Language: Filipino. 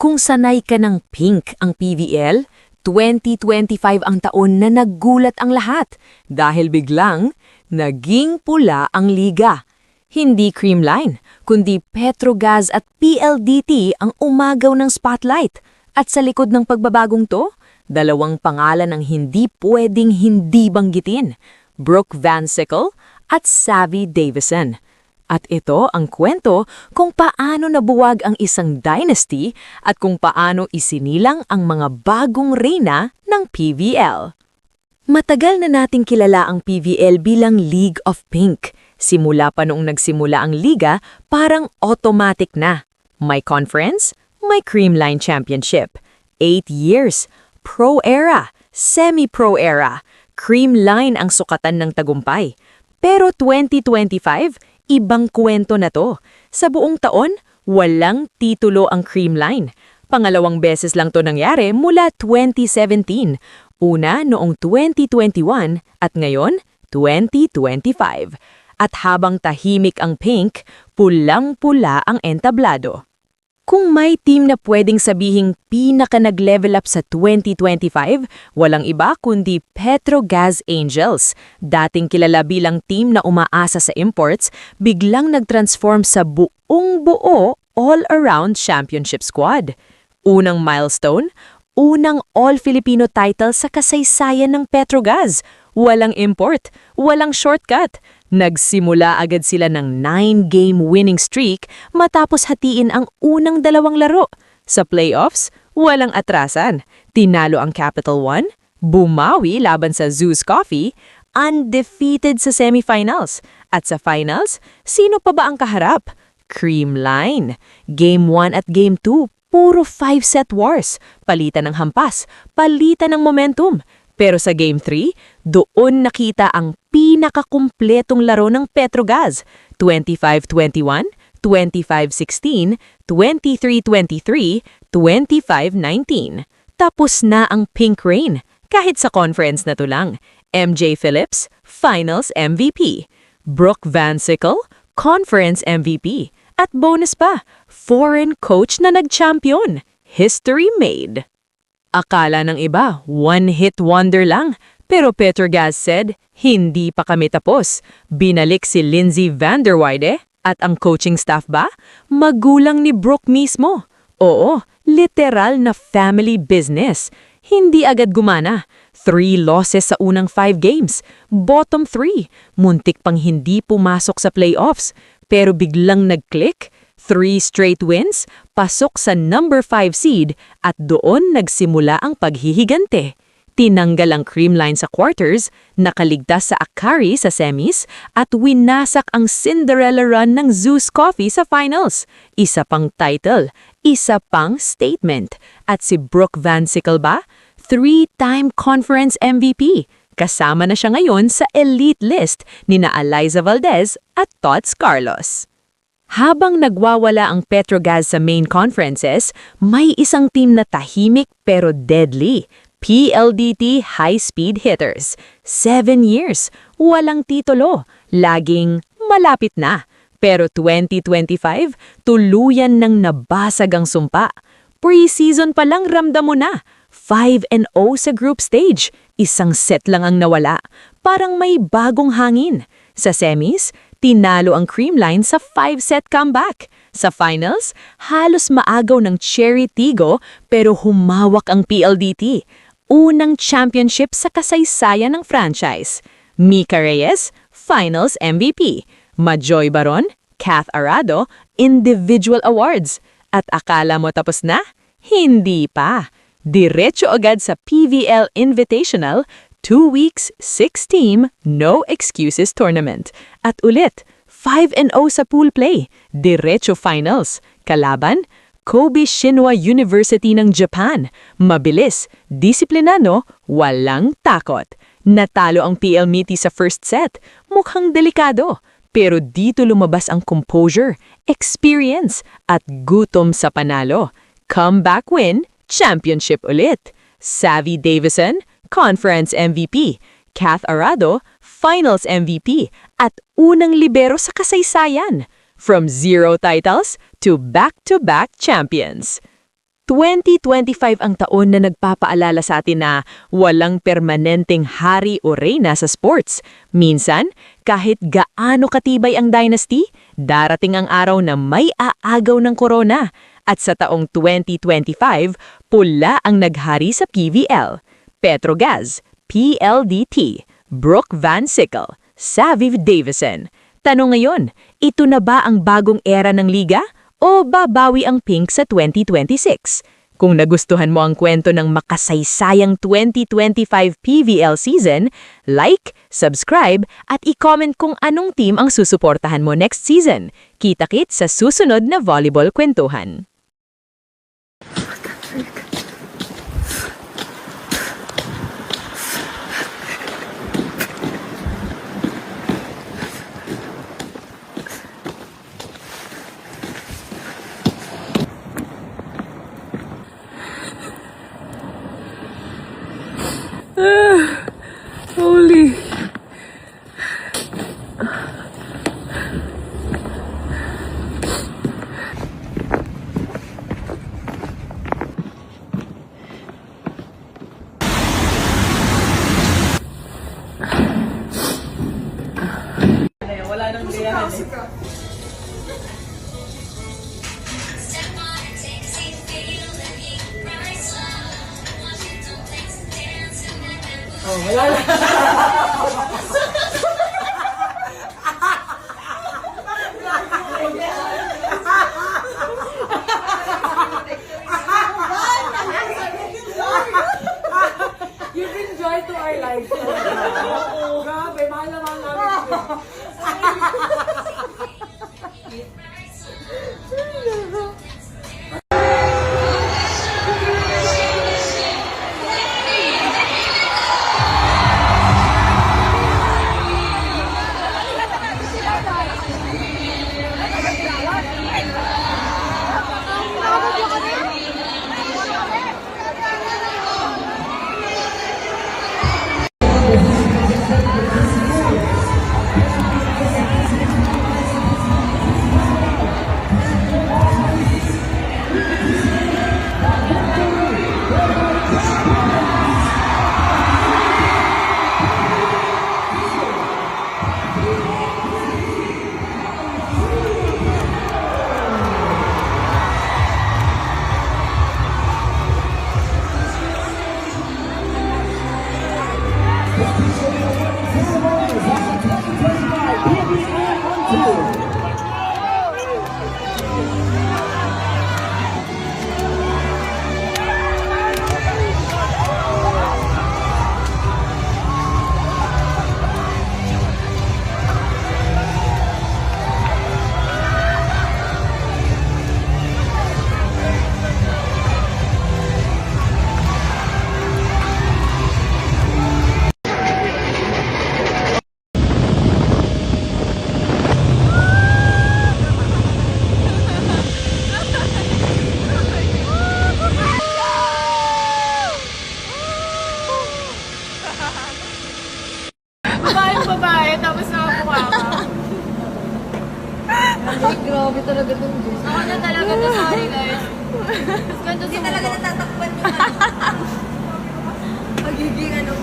Kung sanay ka ng pink ang PVL, 2025 ang taon na naggulat ang lahat dahil biglang naging pula ang liga. Hindi Creamline, kundi Petrogas at PLDT ang umagaw ng spotlight. At sa likod ng pagbabagong to, dalawang pangalan ang hindi pwedeng hindi banggitin, Brooke Van Sickle at Savvy Davison. At ito ang kwento kung paano nabuwag ang isang dynasty at kung paano isinilang ang mga bagong reyna ng PVL. Matagal na nating kilala ang PVL bilang League of Pink. Simula pa noong nagsimula ang liga, parang automatic na. May conference, may Creamline Championship. 8 years, Pro Era, Semi-Pro Era, Creamline ang sukatan ng tagumpay. Pero 2025, ibang kwento na to. Sa buong taon, walang titulo ang Creamline. Pangalawang beses lang to nangyari mula 2017. Una noong 2021 at ngayon 2025. At habang tahimik ang pink, pulang-pula ang entablado. Kung may team na pwedeng sabihing pinaka nag-level up sa 2025, walang iba kundi Petrogas Angels. Dating kilala bilang team na umaasa sa imports, biglang nag-transform sa buong-buo all-around championship squad. Unang milestone, unang all-Filipino title sa kasaysayan ng Petrogas. Walang import, walang shortcut. Nagsimula agad sila ng 9-game winning streak matapos hatiin ang unang 2 laro. Sa playoffs, walang atrasan. Tinalo ang Capital One, bumawi laban sa Zeus Coffee, undefeated sa semifinals. At sa finals, sino pa ba ang kaharap? Creamline. Game 1 at Game 2, puro 5-set wars. Palitan ng hampas, palitan ng momentum. Pero sa Game 3, doon nakita ang pinakakumpletong laro ng Petrogas. 25-21, 25-16, 23-23, 25-19. Tapos na ang Pink Rain, kahit sa conference na to lang. MJ Phillips, Finals MVP. Brooke Van Sickle, Conference MVP. At bonus pa, foreign coach na nag-champion. History made. Akala ng iba, one-hit wonder lang. Pero Petrogas said, hindi pa kami tapos. Binalik si Lindsay van der Weide at ang coaching staff ba? Magulang ni Brooke mismo. Oo, literal na family business. Hindi agad gumana. 3 losses sa unang 5 games. Bottom 3. Muntik pang hindi pumasok sa playoffs. Pero biglang nag-click. 3 straight wins, pasok sa number 5 seed at doon nagsimula ang paghihigante. Tinanggal ang Creamline sa quarters, nakaligtas sa Akari sa semis at winasak ang Cinderella run ng Zeus Coffee sa finals. Isa pang title, isa pang statement. At si Brooke Van Sickle ba? 3-time conference MVP. Kasama na siya ngayon sa elite list ni na Eliza Valdez at Tots Carlos. Habang nagwawala ang Petrogas sa main conferences, may isang team na tahimik pero deadly. PLDT High Speed Hitters. 7 years, walang titulo, laging malapit na. Pero 2025, tuluyan nang nabasag ang sumpa. Pre-season pa lang ramdam mo na. 5-0 sa group stage. Isang set lang ang nawala. Parang may bagong hangin. Sa semis, tinalo ang Creamline sa 5-set comeback. Sa finals, halos maagaw ng Cherry Tigo pero humawak ang PLDT. Unang championship sa kasaysayan ng franchise. Mika Reyes, Finals MVP. Majoy Baron, Kath Arado, Individual Awards. At akala mo tapos na? Hindi pa. Diretso agad sa PVL Invitational, 2 weeks, 6 team, no excuses tournament. At ulit, 5-0 sa pool play, diretso finals. Kalaban, Kobe Shinwa University ng Japan. Mabilis, disiplinado, walang takot. Natalo ang PL Miti sa first set, mukhang delikado. Pero dito lumabas ang composure, experience, at gutom sa panalo. Comeback win, championship ulit. Savvy Davison, Conference MVP. Kath Arado, Finals MVP. At unang libero sa kasaysayan. From 0 titles to back-to-back champions. 2025 ang taon na nagpapaalala sa atin na walang permanenteng hari o reyna sa sports. Minsan, kahit gaano katibay ang dynasty, darating ang araw na may aagaw ng korona. At sa taong 2025, pula ang naghari sa PVL. Petrogas, PLDT, Brooke Van Sickle, Savvy Davison. Tanong ngayon, ito na ba ang bagong era ng liga? O babawi ang Pink sa 2026? Kung nagustuhan mo ang kwento ng makasaysayang 2025 PVL season, like, subscribe, at i-comment kung anong team ang susuportahan mo next season. Kita-kit sa susunod na volleyball kwentuhan. Holy. You bring joy to our lives. Oo, grabe. Mahal na mahal namin. Babae, tapos nakakuha ka. Ay, grabe talaga itong Diyos. Ako na talaga to, sorry guys. Ganito Hindi talaga natatakpan yung ano. Magiging ano mo.